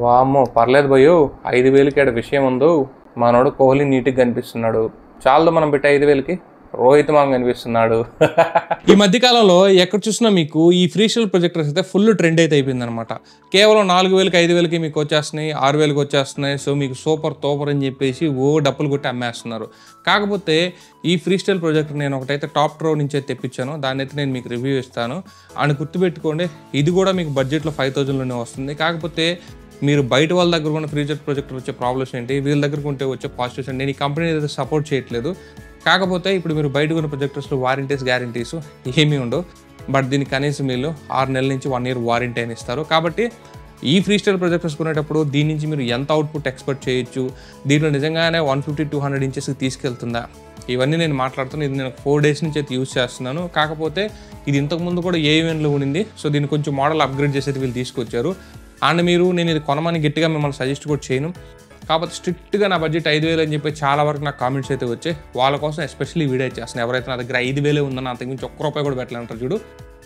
వామ్మో పర్లేదు భయ్యో 5,000కి ఆడ విషయం ఉందో మనోడు కోహ్లీ నీట్గా కనిపిస్తున్నాడు. చాలదు మనం పెట్టే 5,000కి రోహిత్ మామ కనిపిస్తున్నాడు. ఈ మధ్యకాలంలో ఎక్కడ చూసినా మీకు ఈ ఫ్రీస్టైల్ ప్రొజెక్టర్స్ అయితే ఫుల్ ట్రెండ్ అయితే అయిపోయింది అనమాట. కేవలం 4,000కి 5,000కి మీకు వచ్చేస్తున్నాయి, 6,000కి వచ్చేస్తున్నాయి. సో మీకు సూపర్ తోపర్ అని చెప్పేసి డప్పులు కొట్టి అమ్మేస్తున్నారు. కాకపోతే ఈ ఫ్రీస్టైల్ ప్రొజెక్టర్ నేను ఒకటైతే టాప్ ట్రో నుంచి అయితే తెప్పించాను. దాన్ని అయితే నేను మీకు రివ్యూ ఇస్తాను. అని గుర్తుపెట్టుకోండి, ఇది కూడా మీకు బడ్జెట్లో 5,000లోనే వస్తుంది. కాకపోతే మీరు బయట వాళ్ళ దగ్గర ఉన్న ఫ్రీస్టైల్ ప్రొజెక్టర్ వచ్చే ప్రాబ్లమ్స్ ఏంటి, వీళ్ళ దగ్గర ఉంటే వచ్చే పాజిటివ్స్ ఏంటి, నేను ఈ కంపెనీ అయితే సపోర్ట్ చేయట్లేదు. కాకపోతే ఇప్పుడు మీరు బయట ఉన్న ప్రొజెక్టర్స్లో వారంటీస్ గ్యారంటీస్ ఏమీ ఉండవు. బట్ దీనికి కనీసం వీళ్ళు 6 నెలల నుంచి 1 year వారంటీ అని ఇస్తారు. కాబట్టి ఈ ఫ్రీస్టైల్ ప్రొజెక్టర్స్ కొనేటప్పుడు దీని నుంచి మీరు ఎంత అవుట్పుట్ ఎక్స్పెక్ట్ చేయొచ్చు, దీంట్లో నిజంగానే 150-200 ఇంచెస్కి తీసుకెళ్తుందా, ఇవన్నీ నేను మాట్లాడుతున్నాను. ఇది నేను 4 days నుంచి అయితే యూజ్ చేస్తున్నాను. కాకపోతే ఇది ఇంతకుముందు కూడా ఏఎన్లో ఉండింది. సో దీన్ని కొంచెం మోడల్ అప్గ్రేడ్ చేసి అయితే వీళ్ళు తీసుకొచ్చారు. అండ్ నేను ఇది కొనమని గట్టిగా మిమ్మల్ని సజెస్ట్ కూడా చేయను. కాకపోతే స్ట్రిక్ట్గా నా బడ్జెట్ 5,000 అని చెప్పి చాలా వరకు నాకు కామెంట్స్ అయితే వచ్చాయి. వాళ్ళ కోసం ఎస్పెషల్లీ వీడియో చేస్తున్నాను. ఎవరైతే నా దగ్గర 5,000 ఉందని అంతకుమించి ₹1 కూడా పెట్టాలంటారు చూడు,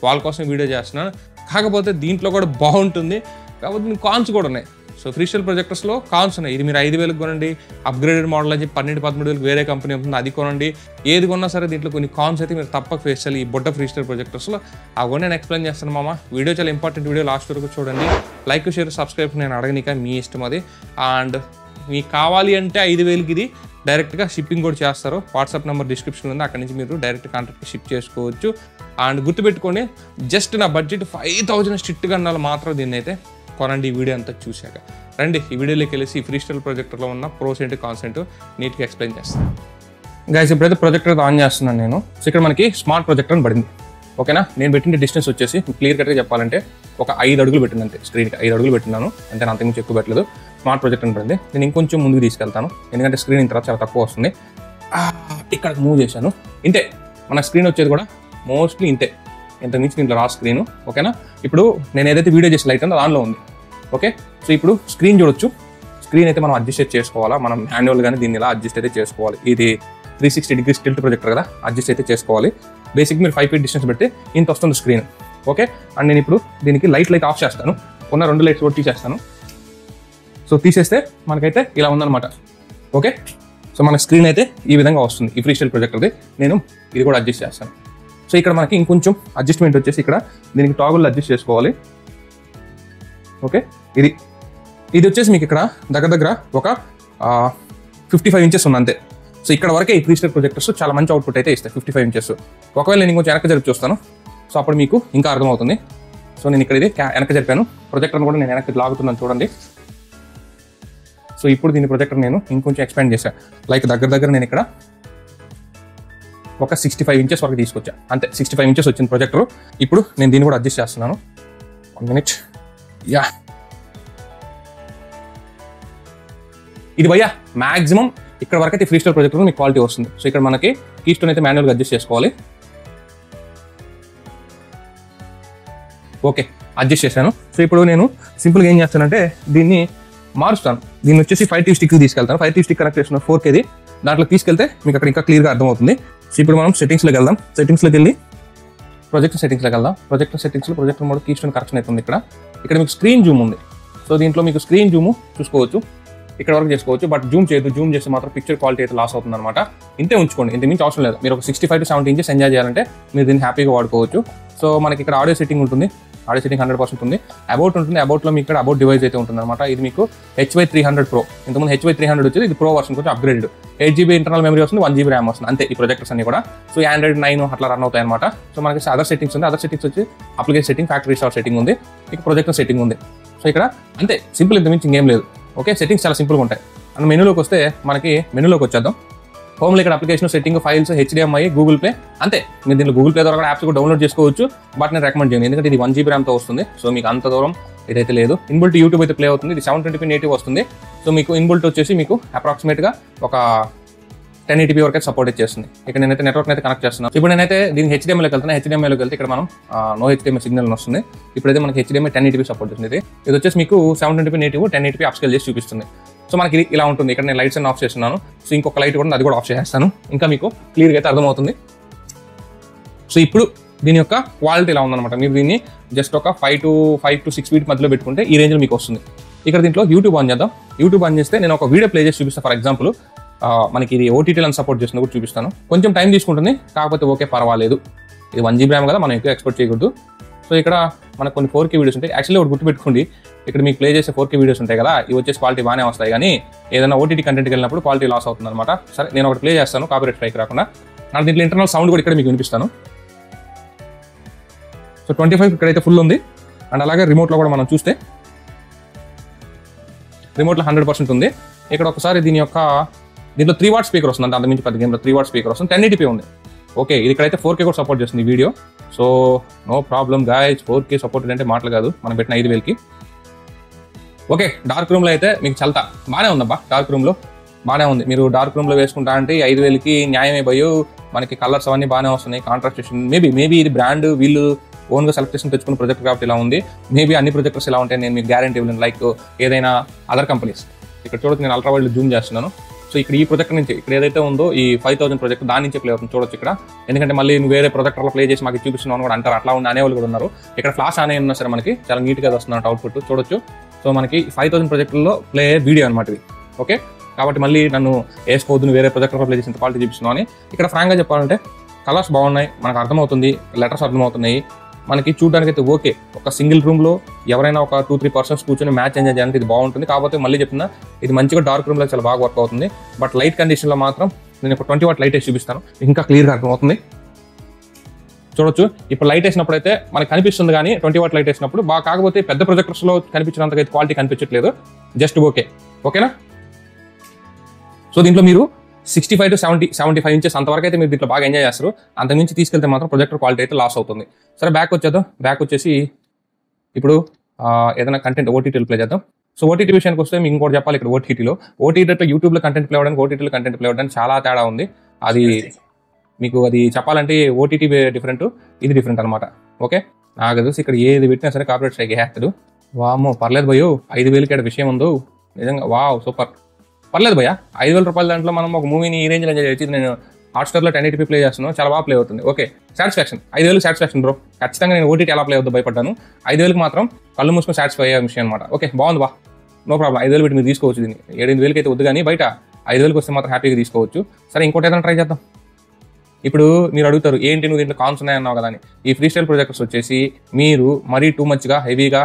వాళ్ళ కోసం వీడియో చేస్తున్నాను. కాకపోతే దీంట్లో కూడా బాగుంటుంది. కాకపోతే మీకు కాన్స్ కూడా ఉన్నాయి. సో ఫ్రీస్టైల్ ప్రొజెక్టర్స్లో కాన్స్ ఉన్నాయి. ఇది మీరు 5,000కి కొనండి, అప్గ్రేడెడ్ మోడల్ అని చెప్పి 12-13,000 వేరే కంపెనీ ఉంటుంది, అది కొనండి. ఏది కొన్నా సరే దీంట్లో కొన్ని కాన్స్ అయితే మీరు తప్పక ఫేస్ చేయాలి. ఈ బుడ్డ ఫ్రీస్టైల్ ప్రొజెక్టర్స్లో అవి నేను ఎక్స్ప్లెయిన్ చేస్తాను మామ. వీడియో చాలా ఇంపార్టెంట్ వీడియో, లాస్ట్ వరకు చూడండి. లైక్, షేర్, సబ్స్క్రైబ్ నేను అడగనిక మీ ఇష్టం అది. అండ్ మీకు కావాలి అంటే 5,000కి ఇది డైరెక్ట్గా షిప్పింగ్ కూడా చేస్తారు. వాట్సాప్ నెంబర్ డిస్క్రిప్షన్ ఉంది, అక్కడి నుంచి మీరు డైరెక్ట్ కాంటాక్ట్ షిప్ చేసుకోవచ్చు. అండ్ గుర్తుపెట్టుకోండి, జస్ట్ నా బడ్జెట్ 5,000 స్ట్రిక్ట్గా అన్నాళ్ళు మాత్రం దీన్ని అయితే కొనండి. ఈ వీడియో అంతా చూశాక రండి ఈ వీడియోలోకి వెళ్ళేసి ఈ ఫ్రీస్టైల్ ప్రొజెక్టర్లో ఉన్న ప్రోస్ ఏంటి కాన్స్ ఏంటో నీట్గా ఎక్స్ప్లెయిన్ చేస్తాను. గైస్ ఇప్పుడైతే ప్రొజెక్టర్ ఆన్ చేస్తున్నాను నేను. సో ఇక్కడ మనకి స్మార్ట్ ప్రొజెక్టర్ అని పడింది. ఓకేనా, నేను పెట్టిన డిస్టెన్స్ వచ్చేసి క్లియర్ కట్గా చెప్పాలంటే ఒక 5 అడుగులు పెట్టింది అంతే. స్క్రీన్కి 5 అడుగులు పెట్టినాను అంతే, నా అంతకుమించి ఎక్కువ పెట్టలేదు. స్మార్ట్ ప్రొజెక్టర్ అని పడింది. నేను ఇంకొంచెం ముందుకు తీసుకెళ్తాను, ఎందుకంటే స్క్రీన్ ఇంత చాలా తక్కువ వస్తుంది. ఇక్కడ మూవ్ చేశాను ఇంతే. మన స్క్రీన్ వచ్చేది కూడా మోస్ట్లీ ఇంతే, ఇంతకుమించి దీంట్లో రా స్క్రీన్. ఓకేనా, ఇప్పుడు నేను ఏదైతే వీడియో చేసి లైట్ ఉందో దానిలో ఉంది. ఓకే, సో ఇప్పుడు స్క్రీన్ చూడొచ్చు. స్క్రీన్ అయితే మనం అడ్జస్ట్ చేసుకోవాలా, మనం మాన్యువల్గానే దీన్ని ఇలా అడ్జస్ట్ అయితే చేసుకోవాలి. ఇది 360 degrees టిల్ట్ ప్రొజెక్టర్ కదా, అడ్జస్ట్ అయితే చేసుకోవాలి. బేసిక్ మీరు 5 feet డిస్టెన్స్ పెడితే ఇంత వస్తుంది స్క్రీన్. ఓకే, అండ్ నేను ఇప్పుడు దీనికి లైట్ ఆఫ్ చేస్తాను. ఉన్న 2 లైట్స్ కూడా తీసేస్తాను. సో తీసేస్తే మనకైతే ఇలా ఉందన్నమాట. ఓకే, సో మన స్క్రీన్ అయితే ఈ విధంగా వస్తుంది ఈ ఫ్రీస్టైల్ ప్రొజెక్టర్ది. నేను ఇది కూడా అడ్జస్ట్ చేస్తాను. సో ఇక్కడ మనకి ఇంకొంచెం అడ్జస్ట్మెంట్ వచ్చేసి ఇక్కడ దీనికి టాగుల్ అడ్జస్ట్ చేసుకోవాలి. ఓకే, ఇది వచ్చేసి మీకు ఇక్కడ దగ్గర ఒక 55 inches ఉంది అంతే. సో ఇక్కడ వరకే ఈ ఫ్రీస్టైల్ ప్రొజెక్టర్స్ చాలా మంచి అవుట్పుట్ అయితే ఇస్తాయి, 55 inches. ఒకవేళ నేను ఇంకొంచెం వెనక్కి జరిపి చూస్తాను, సో అప్పుడు మీకు ఇంకా అర్థమవుతుంది. సో నేను ఇక్కడ ఇది వెనక్కి జరిపాను, ప్రొజెక్టర్ని కూడా నేను వెనక్కి లాగుతున్నాను చూడండి. సో ఇప్పుడు దీని ప్రొజెక్టర్ నేను ఇంకొంచెం ఎక్స్పాండ్ చేశాను. లైక్ దగ్గర నేను ఇక్కడ ఒక 65 inches వరకు తీసుకొచ్చా అంతే. 65 inches వచ్చింది ప్రొజెక్టర్. ఇప్పుడు నేను దీన్ని కూడా అడ్జస్ట్ చేస్తున్నాను. 1 minute. యా, ఇది భయ్యా మ్యాక్సిమం ఇక్కడ వరకు అయితే ఫ్రీస్టైల్ ప్రొజెక్టర్ మీకు క్వాలిటీ వస్తుంది. సో ఇక్కడ మనకి కీస్టోన్ అయితే మాన్యువల్గా అడ్జస్ట్ చేసుకోవాలి. ఓకే, అడ్జస్ట్ చేశాను. సో ఇప్పుడు నేను సింపుల్గా ఏం చేస్తానంటే దీన్ని మారుస్తాను. దీన్ని వచ్చేసి 5 TV స్టిక్కి తీసుకెళ్తాను. 5 TV స్టిక్ కనెక్ట్ చేసిన 4Kది దాంట్లో తీసుకెళ్తే మీకు అక్కడ ఇంకా క్లియర్గా అర్థమవుతుంది. సో ఇప్పుడు మనం సెట్టింగ్స్లోకి వెళ్దాం. సెట్టింగ్స్లోకి వెళ్ళి ప్రొజెక్టర్ సెట్టింగ్స్లోకి వెళ్దాం. ప్రొజెక్టర్ మోడ్ కీస్టోన్ కరెక్షన్ అవుతుంది. ఇక్కడ మీకు స్క్రీన్ జూమ్ ఉంది. సో దీంట్లో మీకు స్క్రీన్ జూమ్ చూసుకోవచ్చు, ఇక్కడ వరకు చేసుకోవచ్చు. బట్ జూమ్ చేయొద్దు, జూమ్ చేస్తే మాత్రం పిక్చర్ క్వాలిటీ అయితే లాస్ అవుతుంది అనమాట. ఇంతే ఉంచుకోండి, ఇంత మించి అవసరం లేదు. మీరు ఒక 65 to 70 inches ఎంజాయ్ చేయాలంటే మీరు దీన్ని హ్యాపీగా వాడుకోవచ్చు. సో మనకి ఇక్కడ ఆడియో సెట్టింగ్ ఉంటుంది, ఆడియో సెట్టింగ్ 100% ఉంది. అబౌట్ ఉంటుంది, అబౌట్లో మీకు ఇక్కడ అబౌట్ డివైస్ అయితే ఉంటుంది అనమాట. ఇది మీకు HY300 Pro. ఇంతకుముందు HY300 వచ్చేది, ఇది Pro వర్షన్ కొంచెం అప్గ్రేడెడ్. 8GB ఇంటర్నల్ మెమరీ వస్తుంది, 1GB ర్యామ్ వస్తుంది అంతే. ఈ ప్రొజెక్టర్స్ అన్ని కూడా సో Android 9 అట్లా రన్ అవుతాయి అనమాట. సో మనకి అదర్ సెట్టింగ్స్ ఉంది. అదర్ సెట్టింగ్స్ వచ్చి application setting, factory star setting ఉంది, ఇక ప్రొజెక్టర్ సెట్టింగ్ ఉంది. సో ఇక్కడ అంతే సింపుల్, ఇంత మించి ఇంకేం లేదు. ఓకే, సెట్టింగ్స్ చాలా సింపుల్గా ఉంటాయి. అండ్ మెనూలోకి వస్తే మనకి మెనూలోకి వచ్చేద్దాం. హోమ్లో ఇక్కడ application setting, files, HDMI, Google play అంతే. మీరు దీంట్లో గూగుల్ ప్లే ద్వారా యాప్స్ కూడా డౌన్లోడ్ చేసుకోవచ్చు. బట్ నేను రికమెండ్ చేయను, ఎందుకంటే ఇది 1GB ర్యామ్తో వస్తుంది. సో మీకు అంత దూరం ఇదైతే లేదు. ఇన్బుల్ట్ యూట్యూబ్ అయితే ప్లే అవుతుంది. ఇది 720p నేటివ్ వస్తుంది. సో మీకు ఇన్బుల్ట్ వచ్చేసి మీకు అప్రాక్సిమేట్గా ఒక 1080p వరకు సపోర్ట్ చేస్తుంది. ఇక్కడ నేనైతే నెట్వర్క్ అయితే కనెక్ట్ చేస్తున్నాను. ఇప్పుడు నేనైతే దీనికి HDMIలోకి వెళ్తాను. HDMIలోకి వెళ్తే ఇక్కడ మనం నో HDMI సిగ్నల్ వస్తుంది. ఇప్పుడైతే మనకి HDMI 1080p సపోర్ట్ చేస్తుంది. ఇది వచ్చేసి మీకు 720p నేటివ్ 1080p అప్స్కేల్ చేసి చూపిస్తుంది. సో మనకి ఇలా ఉంటుంది. ఇక్కడ నేను లైట్స్ అన్ని ఆఫ్ చేస్తున్నాను. సో ఇంకొక లైట్ కూడా అది కూడా ఆఫ్ చేసేస్తాను, ఇంకా మీకు క్లియర్గా అయితే అర్థమవుతుంది. సో ఇప్పుడు దీని యొక్క క్వాలిటీ ఇలా ఉందన్నమాట. మీరు దీన్ని జస్ట్ ఒక 5 to 6 feet మధ్యలో పెట్టుకుంటే ఈ రేంజ్లో మీకు వస్తుంది. ఇక్కడ దీంట్లో యూట్యూబ్ ఆన్ చేద్దాం. యూట్యూబ్ ఆన్ చేస్తే నేను ఒక వీడియో ప్లే చేసి చూపిస్తాను. ఫర్ ఎగ్జాంపుల్ మనకి ఇది ఓటీటీలను సపోర్ట్ చేసిన కూడా చూపిస్తాను. కొంచెం టైం తీసుకుంటుంది, కాకపోతే ఓకే పర్వాలేదు. ఇది 1 GB ర్యామ్ కదా, మనం ఎక్కువ ఎక్స్పెక్ట్ చేయకూడదు. సో ఇక్కడ మనకు కొన్ని 4K వీడియోస్ ఉంటాయి. యాక్చువల్లీ ఒకటి గుర్తుపెట్టుకోండి, ఇక్కడ మీకు ప్లే చేసే 4K వీడియోస్ ఉంటాయి కదా, ఇవి వచ్చేసి క్వాలిటీ బాగానే వస్తాయి, కానీ ఏదైనా ఓటీటీ కంటెంట్కి వెళ్ళినప్పుడు క్వాలిటీ లాస్ అవుతుంది అనమాట. సరే నేను ఒకటి ప్లే చేస్తాను, కాపీరైట్ స్ట్రైక్ రాకుండా. నాకు దీంట్లో ఇంటర్నల్ సౌండ్ కూడా ఇక్కడ మీకు వినిపిస్తాను. సో 25 ఇక్కడైతే ఫుల్ ఉంది. అండ్ అలాగే రిమోట్లో కూడా మనం చూస్తే రిమోట్లో 100% ఉంది. ఇక్కడ ఒకసారి దీంట్లో 3 వాట్ స్పీకర్ వస్తుంది, అంటే అంతకుమించి పెద్ద గేమ్లో 3 వాట్ స్పీకర్ వస్తుంది. 1080p ఉంది. ఓకే, ఇది ఇక్కడైతే 4K కూడా సపోర్ట్ చేస్తుంది ఈ వీడియో. So no problem guys, 4K support అంటే మాటలు కాదు, మనం పెట్టిన 5,000కి. ఓకే, డార్క్ రూమ్లో అయితే మీకు చల్తా బాగానే ఉందబ్బా. డార్క్ రూమ్లో బాగానే ఉంది. మీరు డార్క్ రూమ్లో వేసుకుంటా అంటే 5,000కి న్యాయమే భయో. మనకి కలర్స్ అవన్నీ బాగానే వస్తున్నాయి, కాంట్రాస్టేషన్. మేబీ ఇది బ్రాండ్ వీళ్ళు ఓన్గా సెలెక్ట్ చేసుకుని తెచ్చుకున్న ప్రొజెక్టర్ కాబట్టి ఇలా ఉంది. మేబీ అన్ని ప్రొజెక్టర్స్ ఇలా ఉంటాయి, నేను మీకు గ్యారంటీ ఇవ్వలేను. లైక్ ఏదైనా అదర్ కంపెనీస్. ఇక్కడ చూడొచ్చు, నేను అల్ట్రా వైడ్ జూమ్ చేస్తున్నాను. సో ఇక్కడ ఈ ప్రొజెక్టర్ నుంచి ఇక్కడ ఏదైతే ఉందో ఈ 5000 ప్రొజెక్టర్ దాని నుంచి ప్లే అవుతుంది చూడొచ్చు ఇక్కడ. ఎందుకంటే మళ్ళీ నువ్వు వేరే ప్రొజెక్టర్లో ప్లే చేసి మాకు చూపిస్తున్నావు కూడా అంటారు, అట్లా ఉన్న అనేవాళ్ళు కూడా ఉన్నారు. ఇక్కడ ఫ్లాష్ ఆన్ అయినా సరే మనకి చాలా నీట్గా వస్తున్నట్టు అవుట్పుట్ చూడొచ్చు. సో మనకి 5000 ప్రొజెక్టర్లో ప్లే వీడియో అనమాట ఇది. ఓకే, కాబట్టి మళ్ళీ నన్ను వేసుకోవద్దు, నువ్వు వేరే ప్రొజెక్టర్లో ప్లే చేసిన క్వాలిటీ చూపిస్తున్నావు అని. ఇక్కడ ఫ్రాంక్గా చెప్పాలంటే కలర్స్ బాగున్నాయి, మనకు అర్థమవుతుంది, లెటర్స్ అర్థమవుతున్నాయి, మనకి చూడడానికి అయితే ఓకే. ఒక సింగిల్ రూమ్లో ఎవరైనా ఒక 2-3 పర్సన్స్ కూర్చొని మ్యాచ్ ఎంజాయ్ చేయాలంటే ఇది బాగుంటుంది. కాకపోతే మళ్ళీ చెప్తున్నా, ఇది మంచిగా డార్క్ రూమ్లో చాలా బాగా వర్క్ అవుతుంది. బట్ లైట్ కండిషన్లో మాత్రం నేను ఒక 20 వాట్ లైట్ వేసి చూపిస్తాను, ఇంకా క్లియర్గా అర్థమవుతుంది. చూడొచ్చు, ఇప్పుడు లైట్ వేసినప్పుడు అయితే మనకు కనిపిస్తుంది, కానీ 20 వాట్ లైట్ వేసినప్పుడు బాగా. కాకపోతే పెద్ద ప్రొజెక్టర్స్లో కనిపించినంతకైతే క్వాలిటీ కనిపించట్లేదు, జస్ట్ ఓకే. ఓకేనా? సో దీంట్లో మీరు 65 to 75 ఇంచెస్ అంతవరకు అయితే మీరు దీంట్లో బాగా ఎంజాయ్ చేస్తారు. అంతకుమించి తీసుకెళ్తే మాత్రం ప్రొజెక్టర్ క్వాలిటీ అయితే లాస్ అవుతుంది. సరే బ్యాక్ వచ్చేద్దాం. బ్యాక్ వచ్చేసి ఇప్పుడు ఏదైనా కంటెంట్ ఓటీటీలో ప్లే చేద్దాం. సో ఓటీటీ విషయానికి వస్తే మీకు ఇంకోటి చెప్పాలి. ఇక్కడ ఓటీటీలో యూట్యూబ్లో కంటెంట్ ప్లే అవ్వడానికి ఓటీటీలో కంటెంట్ ప్లే అవ్వడానికి చాలా తేడా ఉంది. అది మీకు అది చెప్పాలంటే ఓటీటీ డిఫరెంట్, ఇది డిఫరెంట్ అనమాట. ఓకే, నాకు తెలిసి ఇక్కడ ఏది పెట్టినా సరే కాపీరైట్ స్ట్రైక్ వేస్తాడు. వామ్మో పర్లేదు భయ్యో, 5,000కి ఇక్కడ విషయం ఉందో నిజంగా. వావ్ సూపర్, పర్లేదు భయ్యా. 5,000 రూపాయల దాంట్లో మనం ఒక మూవీని ఈ రేంజ్లో ఎంజాయ్ చేయొచ్చు. నేను హాట్స్టార్లో 1080p ప్లే చేస్తున్నాను, చాలా బాగా ప్లే అవుతుంది. Okay, satisfaction. 5,000 satisfaction bro. ఖచ్చితంగా నేను ఓటీటీ ఎలా ప్లే అవుతుందో భయపడ్డాను. 5,000కి మాత్రం కళ్ళు మూసుకొని సాటిస్ఫై అయ్యే విషయం అనమాట. ఓకే, బాగుంది బా, నో ప్రాబ్లం. 5,000 పెట్టి మీరు తీసుకోవచ్చు దీన్ని. 7,000-8,000 అయితే వద్దు, కానీ బయట 5,000కి వస్తే మాత్రం హ్యాపీగా తీసుకోవచ్చు. సరే ఇంకోటి ఏదైనా ట్రై చేద్దాం. ఇప్పుడు మీరు అడుగుతారు, ఏంటి నువ్వు దీంట్లో కాన్స్ ఉన్నాయన్నావు కదా అని. ఈ ఫ్రీ స్టైల్ ప్రొజెక్టర్స్ వచ్చేసి మీరు మరీ టూ మచ్గా హెవీగా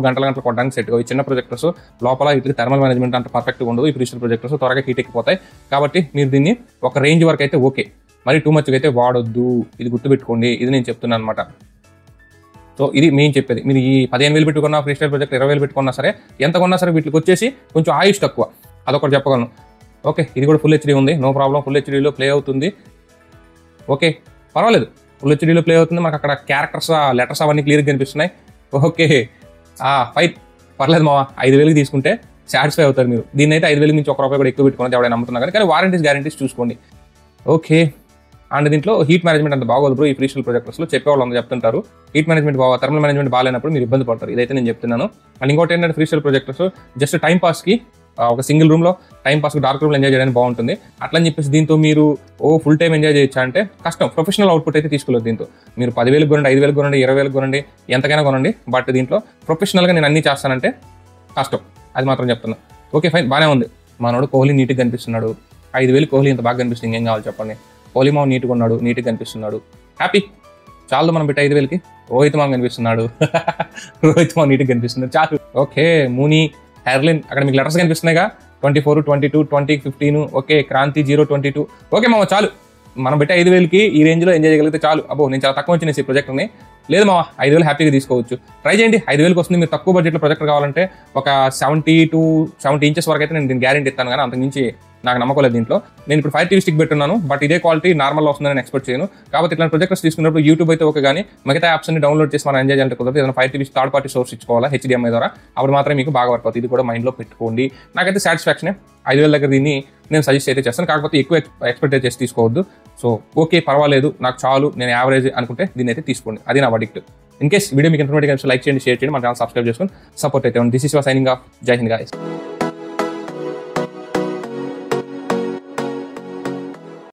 గంటల కొట్టడానికి సెట్. ఈ చిన్న ప్రొజెక్టర్స్ లోపల ఇట్లా థర్మల్ మేనేజ్మెంట్ అంత పర్ఫెక్ట్గా ఉండదు. ఈ ఫ్రీ స్టైల్ ప్రొజెక్టర్స్ త్వరగా హీట్ ఎక్కిపోతాయి. కాబట్టి మీరు దీన్ని ఒక రేంజ్ వరకు అయితే ఓకే, మరి టూ మచ్గా అయితే వాడొద్దు. ఇది గుర్తుపెట్టుకోండి, ఇది నేను చెప్తున్నాను అనమాట. సో ఇది మేము చెప్పేది. మీరు ఈ 15,000 పెట్టుకున్నా ఫ్రీ స్టైల్ ప్రొజెక్టర్ 20,000 పెట్టుకున్నా సరే, ఎంత కొన్నా సరే వీటికి వచ్చేసి కొంచెం ఆయుష్ తక్కువ, అదొకటి చెప్పగలను. ఓకే, ఇది కూడా ఫుల్ హెచ్డీ ఉంది, నో ప్రాబ్లం. ఫుల్ హెచ్డీలో ప్లే అవుతుంది. ఓకే పర్వాలేదు, ఫుల్ హెచ్డీలో ప్లే అవుతుంది. మనకు అక్కడ క్యారెక్టర్స్ లెటర్స్ అవన్నీ క్లియర్గా కనిపిస్తున్నాయి. ఓకే ఫైట్, పర్లేదు మావా. 5,000కి తీసుకుంటే సాటిస్ఫై అవుతారు మీరు. దీన్ని అయితే 5,000 నుంచి ₹1 కూడా ఎక్కువ పెట్టుకున్నది ఎవరైనా నమ్ముతున్నా కానీ వారంటీస్ గ్యారంటీస్ చూసుకోండి. ఓకే, అండ్ దీంట్లో హీట్ మేనేజ్మెంట్ అంత బాగోదు బ్రో. ఈ ఫ్రీ స్టైల్ ప్రొజెక్టర్స్లో చెప్పేవాళ్ళు అందరూ చెప్తుంటారు హీట్ మేనేజ్మెంట్ బాగా, థర్మల్ మేనేజ్మెంట్ బాగాలేనప్పుడు మీరు ఇబ్బంది పడతారు. ఇదైతే నేను చెప్తున్నాను. అండ్ ఇంకోటి ఏంటంటే freestyle projectors just time పాస్కి ఒక సింగిల్ రూమ్లో టైం పాస్కి డార్క్ రూమ్లో ఎంజాయ్ చేయడానికి బాగుంటుంది. అట్లని చెప్పేసి దీంతో మీరు ఫుల్ టైం ఎంజాయ్ చేయొచ్చా అంటే కష్టం. ప్రొఫెషనల్ అవుట్పుట్ అయితే తీసుకోలేదు దీంతో. మీరు 10,000 కొనండి, 5,000 కొనండి, 20,000 కొనండి, ఎంతకైనా కొనండి. బట్ దీంట్లో ప్రొఫెషనల్గా నేను అన్నీ చేస్తానంటే కష్టం, అది మాత్రం చెప్తున్నా. ఓకే ఫైన్, బాగానే ఉంది. మనోడు కోహ్లీ నీట్గా కనిపిస్తున్నాడు. 5,000 కోహ్లీ ఇంత బాగా కనిపిస్తుంది, ఇంకేం కావాలి చెప్పండి. కోహ్లీ మామ నీట్గా ఉన్నాడు, నీట్గా కనిపిస్తున్నాడు, హ్యాపీ. చాలు మనం పెట్టి 5,000కి రోహిత్ మామ కనిపిస్తున్నాడు. రోహిత్ మామ నీట్గా కనిపిస్తున్నాడు, చాలు. ఓకే మూనీ హెర్లిన్, అక్కడ మీకు లెటర్స్ కనిపిస్తున్నాయిగా, 24, 22, 20, 15. ఓకే క్రాంతి 022. ఓకే మామ చాలు, మనం పెట్టి 5,000కి ఈ రేంజ్లో ఎంజాయ్ చేయగలిగితే చాలు. అబ్బో నేను చాలా తక్కువ వచ్చిన ఈ ప్రొజెక్టర్ని. లేదు మామ 5,000 హ్యాపీగా తీసుకోవచ్చు, ట్రై చేయండి. 5,000కి వస్తుంది. మీరు తక్కువ బడ్జెట్లో ప్రొజెక్టర్ కావాలంటే ఒక 70 to 70 ఇంచెస్ వరకు అయితే నేను దీన్ని గ్యారెంటీ ఇస్తాను, కానీ అంతకుమించి నాకు నమ్మకం లేదు దీంట్లో. నేను ఇప్పుడు 5 TV స్టిక్ పెట్టున్నాను, బట్ ఇదే క్వాలిటీ నార్మల్లో వస్తుందని నేను ఎక్స్పెక్ట్ చేయను. కాబట్టి ఇట్లాంటి ప్రొజెక్టర్స్ తీసుకున్నప్పుడు యూట్యూబ్ అయితే ఓకే, కానీ మిగతా యాప్స్ అన్ని డౌన్లోడ్ చేసి మనం ఎంజాయ్ చేయాలంటే కుదరదు. ఏదైనా 5 TV థర్డ్ పార్టీ సోర్స్ ఇచ్చుకోవాలా HDMI ద్వారా, అప్పుడు మాత్రం మీకు బాగా వర్క్ అవుతుంది. ఇది కూడా మైండ్లో పెట్టుకోండి. నాకైతే సాటిస్ఫాక్షనే. 5,000 దగ్గర దీన్ని నేను సజెస్ట్ అయితే చేస్తాను, కాకపోతే ఎక్కువ ఎక్స్పెక్ట్ చేసి తీసుకోవద్దు. సో ఓకే పర్వాలేదు, నాకు చాలు, నేను యావరేజ్ అనుకుంటే దీన్ని అయితే తీసుకోండి, అది నా వర్డిక్ట్. ఇన్ కేస్ వీడియో మీకు ఇన్ఫర్మేటివ్ లైక్ చేయండి, షేర్ చేయండి, మన ఛానల్ సబ్స్క్రైబ్ చేసుకొని సపోర్ట్ అయితే. This is your signing off. జై హింద్ గాయ్స్.